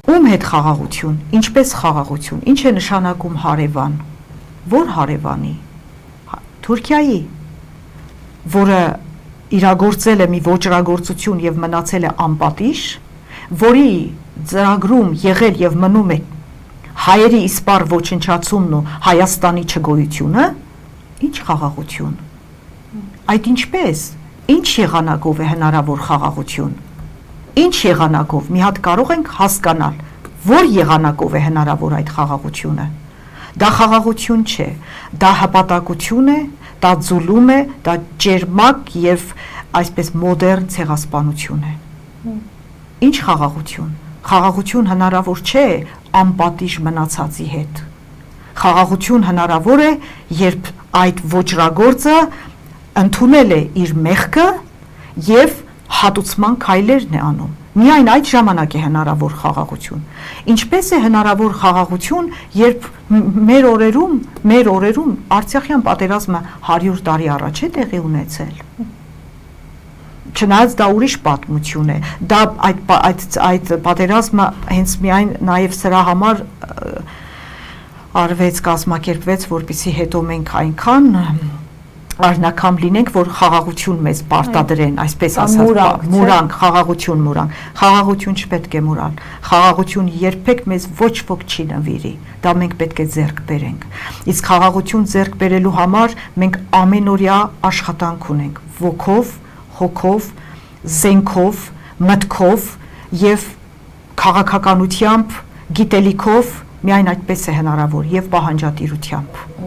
Ում հետ խաղաղություն, ինչպես խաղաղություն, ինչ է նշանակում հարևան, որ հարևանի, Թուրքիայի, որը իրագործել է մի ոճրագործություն և մնացել է անպատիժ, որի ծրագրում եղել և մնում է հայերի իսպառ ոչնչացումն ու Հայաստանի չգոյությունը, ինչ խաղաղություն, այդ ինչպես, ինչ եղանակով է հնարավոր խաղաղություն, ինչ եղանակով, մի հատ կարող ենք հասկանալ, որ եղանակով է հնարավոր այդ խաղաղությունը, դա խաղաղություն չէ, դա հպատակություն է, դա ձուլում է, դա ճերմակ և այսպես մոդեռն ցեղասպանություն է, ինչ խաղաղություն, խաղաղություն հնարավոր չէ անպատիժ մնացածի հետ, խաղաղություն հնարավոր է, երբ այդ ոճրագործը ընդունել է իր մեղքը և հատուցման քայլերն է անում, միայն այդ ժամանակ է հնարավոր խաղաղություն, ինչպես է հնարավոր խաղաղություն, երբ մեր օրերում Արցախյան պատերազմը 100 տարի առաջ է տեղի ունեցել, չնայած դա ուրիշ պատմություն է, դա այդ պատերազմը հենց միայն նաև սրա համար արվեց, կազմակերպվեց, որպեսզի հետո մենք այնքան արնաքամ լինենք, որ խաղաղություն մեզ պարտադրեն, այսպես ասած, մուրանք, խաղաղություն չպետք է մուրալ, խաղաղություն երբեք մեզ ոչ ոք չի նվիրի, դա մենք պետք է ձեռք բերենք, իսկ խաղաղություն ձեռք բերելու համար մենք ամենօրյա աշխատանք ունենք, ոգով, հոգով, զենքով, մտքով և քաղաքականությամբ, գիտելիքով, միայն այդպես է հնարավոր և պահանջատիրությամբ։